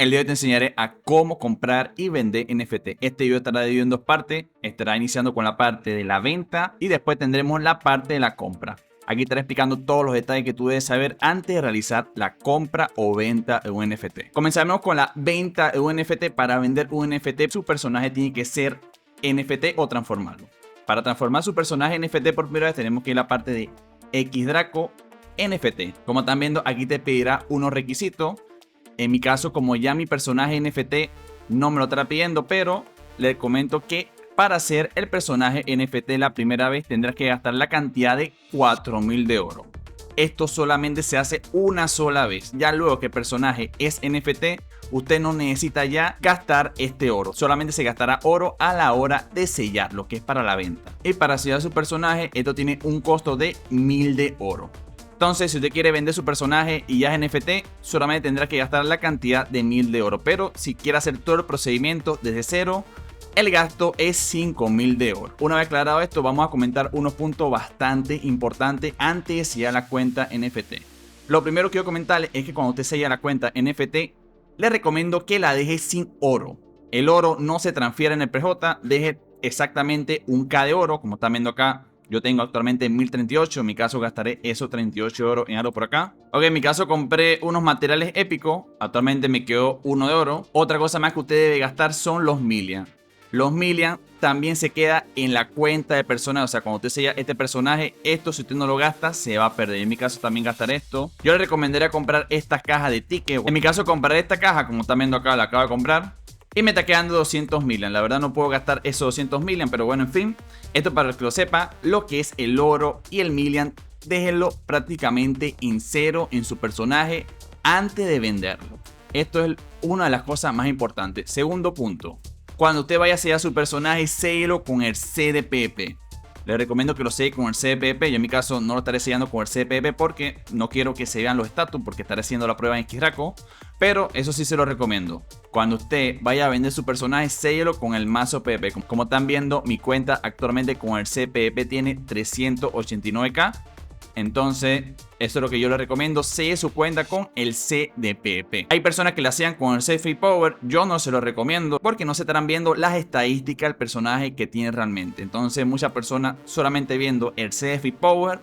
El día de hoy te enseñaré a cómo comprar y vender NFT. Este video estará dividido en dos partes. Estará iniciando con la parte de la venta y después tendremos la parte de la compra. Aquí estaré explicando todos los detalles que tú debes saber antes de realizar la compra o venta de un NFT. Comenzaremos con la venta de un NFT. Para vender un NFT, su personaje tiene que ser NFT o transformarlo. Para transformar su personaje en NFT por primera vez tenemos que ir a la parte de Xdraco NFT. Como están viendo, aquí te pedirá unos requisitos. En mi caso, como ya mi personaje NFT no me lo estará pidiendo, pero les comento que para hacer el personaje NFT la primera vez tendrás que gastar la cantidad de 4000 de oro. Esto solamente se hace una sola vez. Ya luego que el personaje es NFT, usted no necesita ya gastar este oro. Solamente se gastará oro a la hora de sellar, lo que es para la venta. Y para sellar su personaje, esto tiene un costo de 1000 de oro. Entonces, si usted quiere vender su personaje y ya es NFT, solamente tendrá que gastar la cantidad de 1000 de oro. Pero si quiere hacer todo el procedimiento desde cero, el gasto es 5000 de oro. Una vez aclarado esto, vamos a comentar unos puntos bastante importantes antes de sellar la cuenta NFT. Lo primero que quiero comentarles es que cuando usted sella la cuenta NFT, le recomiendo que la deje sin oro. El oro no se transfiere en el PJ, deje exactamente un K de oro, como están viendo acá. Yo tengo actualmente 1038, en mi caso gastaré esos 38 oro en oro por acá. Ok, en mi caso compré unos materiales épicos, actualmente me quedó uno de oro. Otra cosa más que usted debe gastar son los Millian. Los Millian también se queda en la cuenta de personaje, o sea, cuando usted sella este personaje, esto si usted no lo gasta, se va a perder. En mi caso también gastaré esto. Yo le recomendaría comprar estas cajas de tickets. En mi caso compraré esta caja, como están viendo acá, la acabo de comprar. Y me está quedando 200 Millian. La verdad no puedo gastar esos 200 Millian, pero bueno, en fin. Esto para que lo sepa, lo que es el oro y el Millian, déjenlo prácticamente en cero en su personaje antes de venderlo. Esto es una de las cosas más importantes. Segundo punto, cuando usted vaya a sellar su personaje, séllelo con el CDPP. Les recomiendo que lo selle con el CDPP. Yo en mi caso no lo estaré sellando con el CDPP porque no quiero que se vean los estatus, porque estaré haciendo la prueba en Xdraco. Pero eso sí se lo recomiendo. Cuando usted vaya a vender su personaje, séllelo con el mazo PP. Como están viendo, mi cuenta actualmente con el CPP tiene 389k. Entonces, eso es lo que yo le recomiendo. Selle su cuenta con el CDPP. Hay personas que la hacían con el CFI Power. Yo no se lo recomiendo porque no se estarán viendo las estadísticas del personaje que tiene realmente. Entonces, muchas personas solamente viendo el CFI Power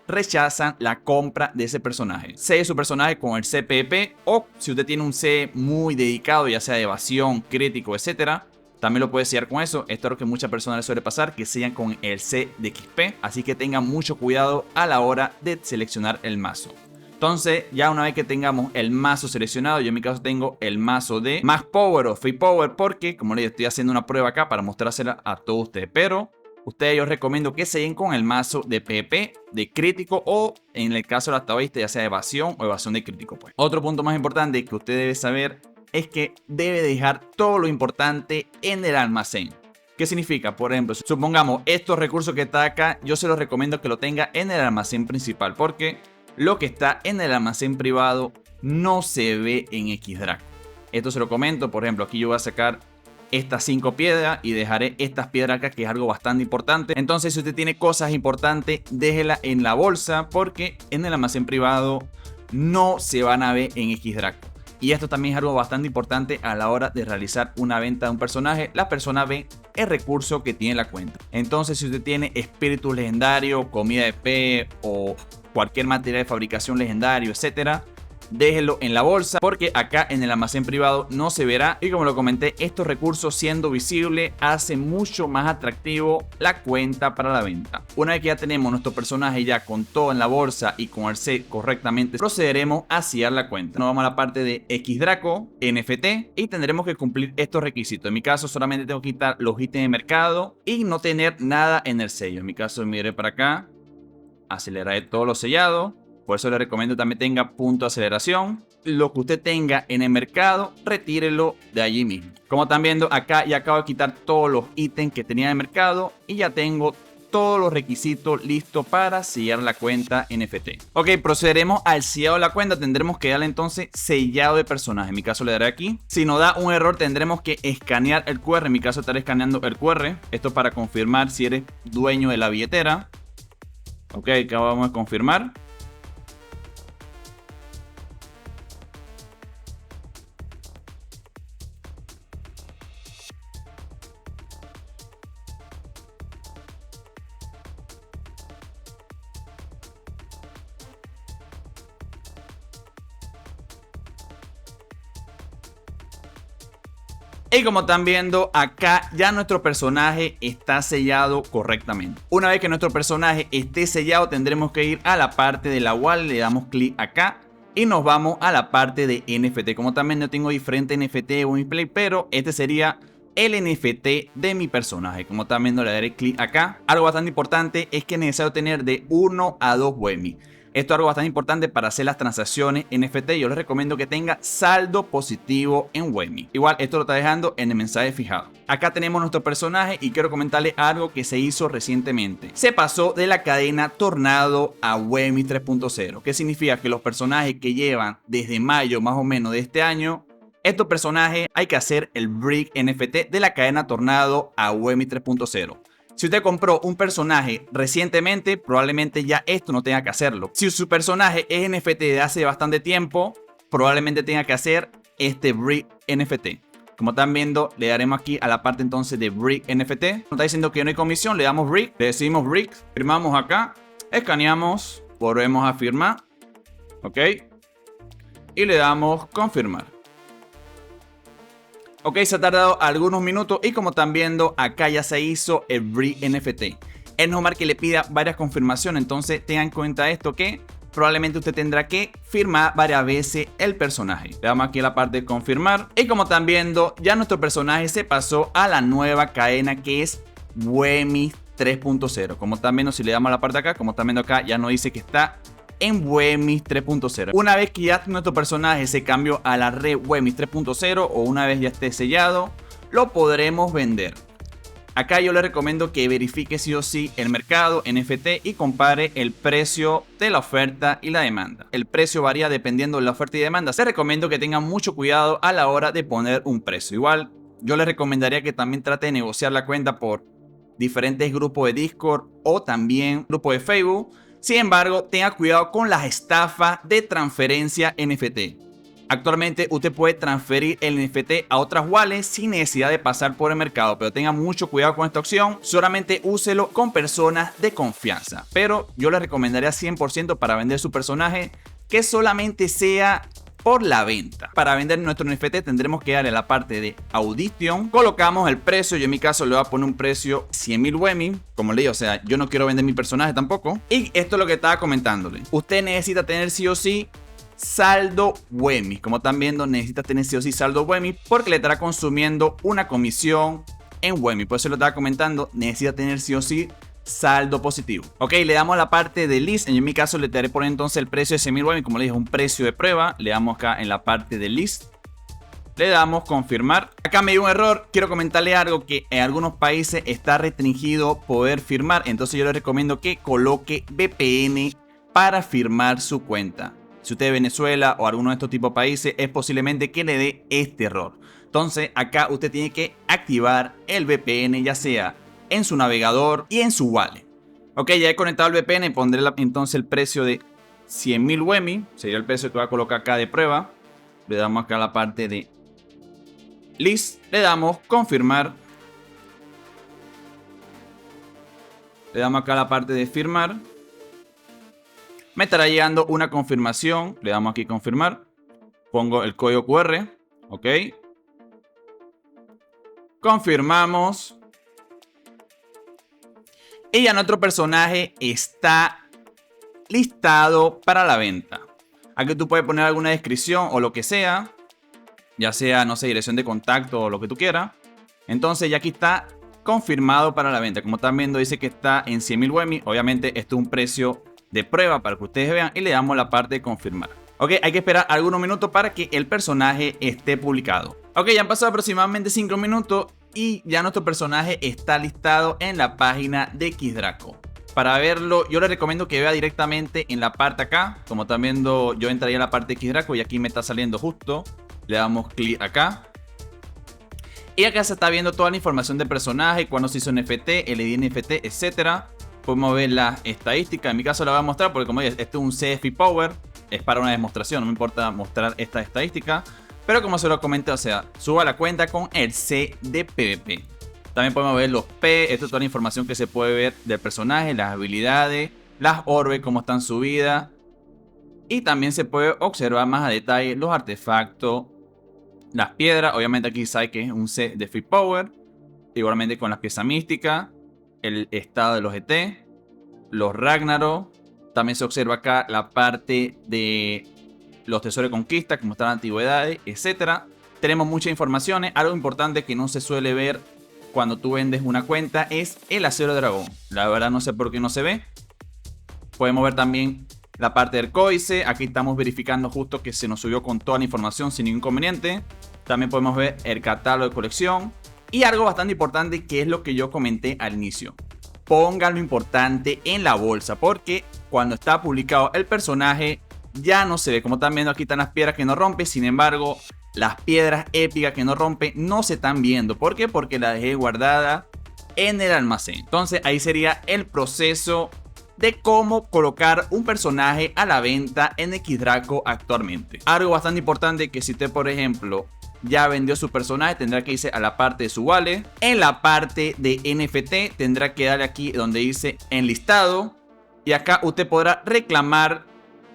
rechazan la compra de ese personaje. Selle su personaje con el CPP, o si usted tiene un C muy dedicado, ya sea de evasión, crítico, etcétera, también lo puede sellar con eso. Esto es lo que muchas personas les suele pasar, que sellan con el C de XP. Así que tengan mucho cuidado a la hora de seleccionar el mazo. Entonces, ya una vez que tengamos el mazo seleccionado, yo en mi caso tengo el mazo de Max Power o Free Power, porque como les digo, estoy haciendo una prueba acá para mostrársela a todos ustedes. Pero ustedes, yo os recomiendo que sellen con el mazo de PP, de crítico, o en el caso de la taoísta, ya sea de evasión o evasión de crítico. Pues. Otro punto más importante que usted debe saber es que debe dejar todo lo importante en el almacén. ¿Qué significa? Por ejemplo, supongamos estos recursos que está acá, yo se los recomiendo que lo tenga en el almacén principal, porque lo que está en el almacén privado no se ve en Xdraco. Esto se lo comento, por ejemplo, aquí yo voy a sacar estas 5 piedras y dejaré estas piedras acá, que es algo bastante importante. Entonces, si usted tiene cosas importantes, déjela en la bolsa, porque en el almacén privado no se van a ver en Xdraco. Y esto también es algo bastante importante a la hora de realizar una venta de un personaje. La persona ve el recurso que tiene la cuenta. Entonces, si usted tiene espíritu legendario, comida de P o cualquier material de fabricación legendario, etcétera, déjelo en la bolsa, porque acá en el almacén privado no se verá. Y como lo comenté, estos recursos siendo visibles hace mucho más atractivo la cuenta para la venta. Una vez que ya tenemos nuestro personaje ya con todo en la bolsa y con el set correctamente, procederemos a sellar la cuenta. Nos vamos a la parte de Xdraco NFT y tendremos que cumplir estos requisitos. En mi caso solamente tengo que quitar los ítems de mercado y no tener nada en el sello. En mi caso miré para acá, aceleraré todo lo sellado. Por eso le recomiendo también tenga punto de aceleración. Lo que usted tenga en el mercado, retírelo de allí mismo. Como están viendo acá, ya acabo de quitar todos los ítems que tenía en el mercado y ya tengo todos los requisitos listos para sellar la cuenta NFT. Ok, procederemos al sellado de la cuenta. Tendremos que darle entonces sellado de personaje. En mi caso le daré aquí. Si nos da un error, tendremos que escanear el QR. En mi caso estaré escaneando el QR. Esto para confirmar si eres dueño de la billetera. Ok, acá vamos a confirmar. Y como están viendo acá, ya nuestro personaje está sellado correctamente. Una vez que nuestro personaje esté sellado, tendremos que ir a la parte de la wallet, le damos clic acá y nos vamos a la parte de NFT. Como también no tengo diferente NFT en mi play, pero este sería el NFT de mi personaje. Como también le daré clic acá. Algo bastante importante es que es necesario tener de 1 a 2 WEMI. Esto es algo bastante importante para hacer las transacciones NFT. Yo les recomiendo que tenga saldo positivo en WEMI. Igual esto lo está dejando en el mensaje fijado. Acá tenemos nuestro personaje y quiero comentarles algo que se hizo recientemente. Se pasó de la cadena Tornado a WEMI 3.0. ¿Qué significa? Que los personajes que llevan desde mayo más o menos de este año, estos personajes hay que hacer el Brick NFT de la cadena Tornado a WEMI 3.0. Si usted compró un personaje recientemente, probablemente ya esto no tenga que hacerlo. Si su personaje es NFT de hace bastante tiempo, probablemente tenga que hacer este Brick NFT. Como están viendo, le daremos aquí a la parte entonces de Brick NFT. Nos está diciendo que no hay comisión, le damos Brick, le decimos Brick, firmamos acá, escaneamos, volvemos a firmar, ok, y le damos confirmar. Ok, se ha tardado algunos minutos y como están viendo, acá ya se hizo el Brick NFT. Es normal que le pida varias confirmaciones, entonces tengan en cuenta esto que probablemente usted tendrá que firmar varias veces el personaje. Le damos aquí a la parte de confirmar y como están viendo, ya nuestro personaje se pasó a la nueva cadena que es WEMI 3.0. Como están viendo, si le damos a la parte de acá, como están viendo acá, ya nos dice que está en WEMI 3.0. Una vez que ya nuestro personaje se cambió a la red WEMI 3.0 o una vez ya esté sellado, lo podremos vender. Acá yo le recomiendo que verifique sí o sí el mercado NFT y compare el precio de la oferta y la demanda. El precio varía dependiendo de la oferta y demanda. Se recomiendo que tengan mucho cuidado a la hora de poner un precio. Igual yo le recomendaría que también trate de negociar la cuenta por diferentes grupos de Discord o también grupos de Facebook. Sin embargo, tenga cuidado con las estafas de transferencia NFT. Actualmente usted puede transferir el NFT a otras wallets sin necesidad de pasar por el mercado, pero tenga mucho cuidado con esta opción. Solamente úselo con personas de confianza. Pero yo le recomendaría 100% para vender su personaje que solamente sea por la venta. Para vender nuestro NFT tendremos que darle a la parte de Audition. Colocamos el precio. Yo en mi caso le voy a poner un precio 100.000 WEMI. Como le digo, o sea, yo no quiero vender mi personaje tampoco. Y esto es lo que estaba comentándole. Usted necesita tener sí o sí saldo WEMI. Como están viendo, necesita tener sí o sí saldo WEMI porque le estará consumiendo una comisión en WEMI. Por eso lo estaba comentando. Necesita tener sí o sí saldo positivo. Ok, le damos a la parte de list. En mi caso le daré por entonces el precio de 100.000 WEMI. Como le dije, un precio de prueba. Le damos acá en la parte de list. Le damos confirmar. Acá me dio un error. Quiero comentarle algo que en algunos países está restringido poder firmar. Entonces yo le recomiendo que coloque VPN para firmar su cuenta. Si usted es de Venezuela o alguno de estos tipos de países, es posiblemente que le dé este error. Entonces acá usted tiene que activar el VPN, ya sea en su navegador y en su wallet. Ok, ya he conectado el VPN. Pondré entonces el precio de 100.000 WEMI. Sería el precio que voy a colocar acá de prueba. Le damos acá a la parte de list. Le damos confirmar. Le damos acá a la parte de firmar. Me estará llegando una confirmación. Le damos aquí confirmar. Pongo el código QR. Ok. Confirmamos. Y ya nuestro personaje está listado para la venta. Aquí tú puedes poner alguna descripción o lo que sea. Ya sea, no sé, dirección de contacto o lo que tú quieras. Entonces ya aquí está confirmado para la venta. Como están viendo, dice que está en 100.000 WEMI. Obviamente esto es un precio de prueba para que ustedes vean. Y le damos la parte de confirmar. Ok, hay que esperar algunos minutos para que el personaje esté publicado. Ok, ya han pasado aproximadamente 5 minutos. Y ya nuestro personaje está listado en la página de Xdraco. Para verlo, yo les recomiendo que vea directamente en la parte acá. Como están viendo, yo entraría a la parte de Xdraco y aquí me está saliendo justo. Le damos clic acá. Y acá se está viendo toda la información del personaje, cuándo se hizo NFT, el ID NFT, etc. Podemos ver las estadísticas. En mi caso la voy a mostrar porque como digo, esto es un CFI Power. Es para una demostración, no me importa mostrar esta estadística. Pero como se lo comenté, o sea, suba la cuenta con el C de PvP. También podemos ver los P. Esto es toda la información que se puede ver del personaje, las habilidades, las orbes, cómo están subidas. Y también se puede observar más a detalle los artefactos las piedras. Obviamente aquí sabe que es un set de Free Power. Igualmente con las piezas místicas, el estado de los ET, los Ragnarok. También se observa acá la parte de los tesoros de conquista, como están las antigüedades, etcétera. Tenemos muchas informaciones. Algo importante que no se suele ver cuando tú vendes una cuenta es el acero dragón. La verdad no sé por qué no se ve. Podemos ver también la parte del códice. Aquí estamos verificando justo que se nos subió con toda la información sin ningún inconveniente. También podemos ver el catálogo de colección. Y algo bastante importante, que es lo que yo comenté al inicio. Pongan lo importante en la bolsa, porque cuando está publicado el personaje ya no se ve. Como están viendo, aquí están las piedras que no rompe. Sin embargo, las piedras épicas que no rompe no se están viendo. ¿Por qué? Porque la dejé guardada en el almacén. Entonces ahí sería el proceso de cómo colocar un personaje a la venta en Xdraco actualmente. Algo bastante importante, que si usted, por ejemplo, ya vendió su personaje, tendrá que irse a la parte de su wallet. En la parte de NFT tendrá que darle aquí donde dice enlistado, y acá usted podrá reclamar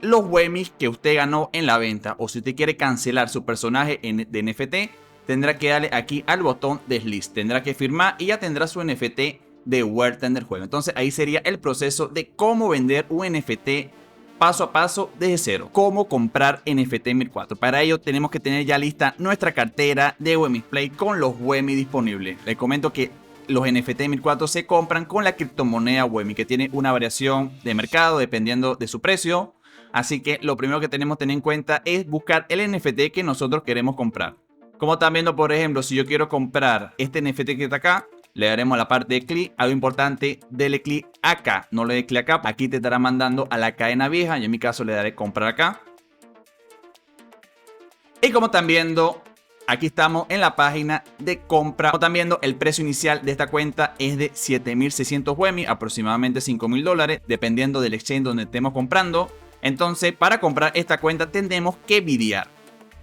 los Whammies que usted ganó en la venta. O si usted quiere cancelar su personaje de NFT, tendrá que darle aquí al botón de list, tendrá que firmar y ya tendrá su NFT de vuelta en el juego. Entonces ahí sería el proceso de cómo vender un NFT paso a paso desde cero. Cómo comprar NFT en 1004. Para ello tenemos que tener ya lista nuestra cartera de Whammies Play con los Whammies disponibles. Les comento que los NFT en 1004 se compran con la criptomoneda Whammy, que tiene una variación de mercado dependiendo de su precio. Así que lo primero que tenemos que tener en cuenta es buscar el NFT que nosotros queremos comprar. Como están viendo, por ejemplo, si yo quiero comprar este NFT que está acá, le daremos a la parte de clic. Algo importante, dele clic acá, no le dé clic acá. Aquí te estará mandando a la cadena vieja. Yo en mi caso le daré comprar acá. Y como están viendo, aquí estamos en la página de compra. Como están viendo, el precio inicial de esta cuenta es de 7.600 Whammy, aproximadamente $5.000, dependiendo del exchange donde estemos comprando. Entonces, para comprar esta cuenta tendremos que bidear.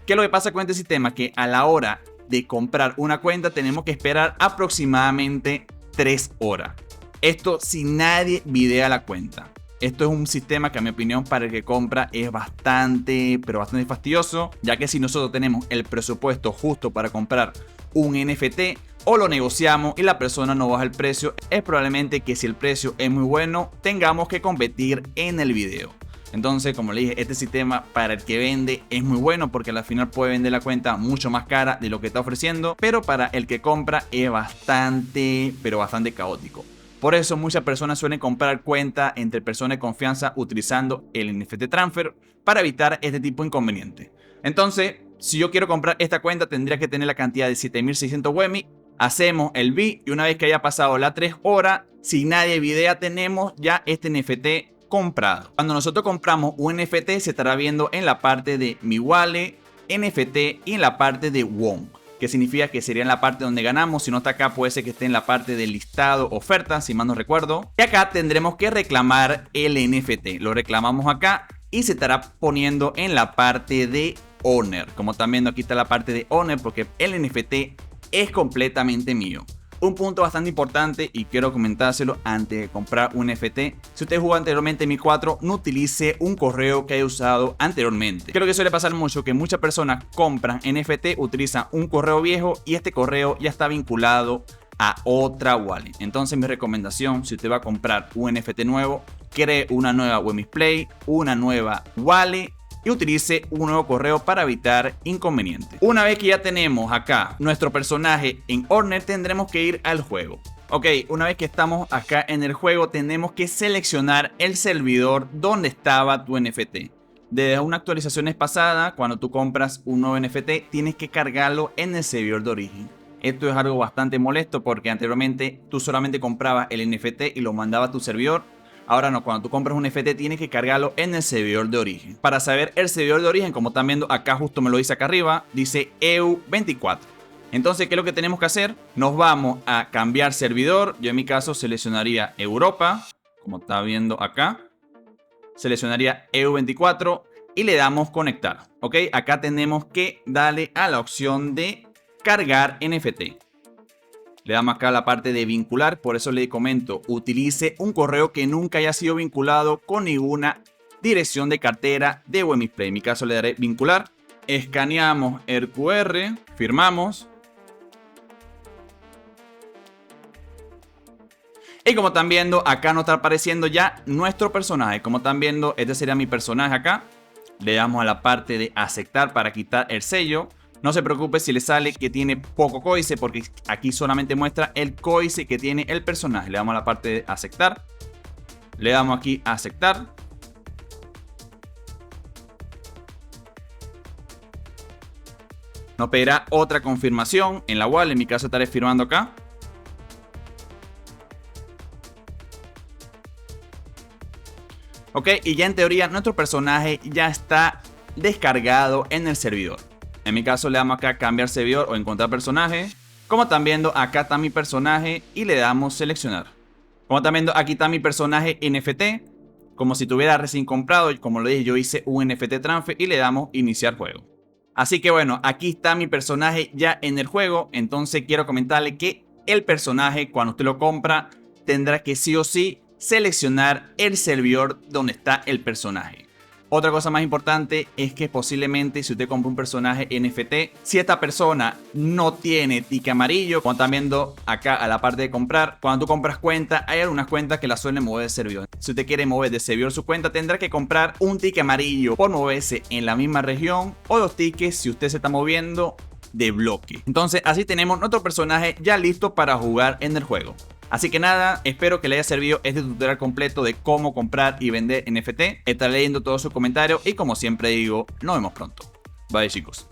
¿Qué es lo que pasa con este sistema? Que a la hora de comprar una cuenta tenemos que esperar aproximadamente 3 horas. Esto si nadie bidea la cuenta. Esto es un sistema que, a mi opinión, para el que compra es bastante, pero bastante fastidioso, ya que si nosotros tenemos el presupuesto justo para comprar un NFT, o lo negociamos y la persona no baja el precio, es probablemente que si el precio es muy bueno, tengamos que competir en el video. Entonces, como le dije, este sistema para el que vende es muy bueno, porque al final puede vender la cuenta mucho más cara de lo que está ofreciendo, pero para el que compra es bastante, pero bastante caótico. Por eso muchas personas suelen comprar cuentas entre personas de confianza utilizando el NFT Transfer para evitar este tipo de inconvenientes. Entonces, si yo quiero comprar esta cuenta, tendría que tener la cantidad de 7.600 Whammy. Hacemos el bid y una vez que haya pasado las 3 horas, si nadie videa, tenemos ya este NFT comprado. Cuando nosotros compramos un NFT, se estará viendo en la parte de mi wallet, NFT y en la parte de WOM, que significa que sería en la parte donde ganamos. Si no está acá, puede ser que esté en la parte del listado oferta, si mal no recuerdo. Y acá tendremos que reclamar el NFT. Lo reclamamos acá y se estará poniendo en la parte de owner. Como están viendo, aquí está la parte de owner, porque el NFT es completamente mío. Un punto bastante importante y quiero comentárselo antes de comprar un NFT: si usted jugó anteriormente en 1004, no utilice un correo que haya usado anteriormente. Creo que suele pasar mucho que muchas personas compran NFT, utilizan un correo viejo y este correo ya está vinculado a otra wallet. Entonces mi recomendación, si usted va a comprar un NFT nuevo, cree una nueva Whammies Play, una nueva wallet y utilice un nuevo correo para evitar inconvenientes. Una vez que ya tenemos acá nuestro personaje en Owner, tendremos que ir al juego. Ok, una vez que estamos acá en el juego, tenemos que seleccionar el servidor donde estaba tu NFT. Desde una actualización pasada, cuando tú compras un nuevo NFT, tienes que cargarlo en el servidor de origen. Esto es algo bastante molesto, porque anteriormente tú solamente comprabas el NFT y lo mandabas a tu servidor. Ahora no, cuando tú compras un NFT tienes que cargarlo en el servidor de origen. Para saber el servidor de origen, como están viendo acá, justo me lo dice acá arriba, dice EU24. Entonces, ¿qué es lo que tenemos que hacer? Nos vamos a cambiar servidor. Yo en mi caso seleccionaría Europa, como está viendo acá. Seleccionaría EU24 y le damos conectar. Ok, acá tenemos que darle a la opción de cargar NFT. Le damos acá la parte de vincular. Por eso le comento, utilice un correo que nunca haya sido vinculado con ninguna dirección de cartera de Whammies Play. En mi caso le daré vincular. escaneamos el QR, firmamos. Y como están viendo, acá nos está apareciendo ya nuestro personaje. Como están viendo, este sería mi personaje acá. Le damos a la parte de aceptar para quitar el sello. No se preocupe si le sale que tiene poco códice, porque aquí solamente muestra el códice que tiene el personaje. Le damos a la parte de aceptar. Le damos aquí a aceptar. Nos pedirá otra confirmación en la wallet. En mi caso estaré firmando acá. Ok, y ya en teoría nuestro personaje ya está descargado en el servidor. En mi caso le damos acá a cambiar servidor o encontrar personaje. Como están viendo, acá está mi personaje y le damos seleccionar. Como están viendo, aquí está mi personaje NFT. Como si tuviera recién comprado. Como lo dije, yo hice un NFT transfer y le damos iniciar juego. Así que bueno, aquí está mi personaje ya en el juego. Entonces quiero comentarle que el personaje, cuando usted lo compra, tendrá que sí o sí seleccionar el servidor donde está el personaje. Otra cosa más importante es que posiblemente si usted compra un personaje NFT, si esta persona no tiene ticket amarillo, como están viendo acá a la parte de comprar, cuando tú compras cuenta, hay algunas cuentas que la suelen mover de servidor. Si usted quiere mover de servidor su cuenta, tendrá que comprar un ticket amarillo por moverse en la misma región o 2 tickets si usted se está moviendo de bloque. Entonces así tenemos nuestro personaje ya listo para jugar en el juego. Así que nada, espero que le haya servido este tutorial completo de cómo comprar y vender NFT. Estaré leyendo todos sus comentarios y como siempre digo, nos vemos pronto. Bye chicos.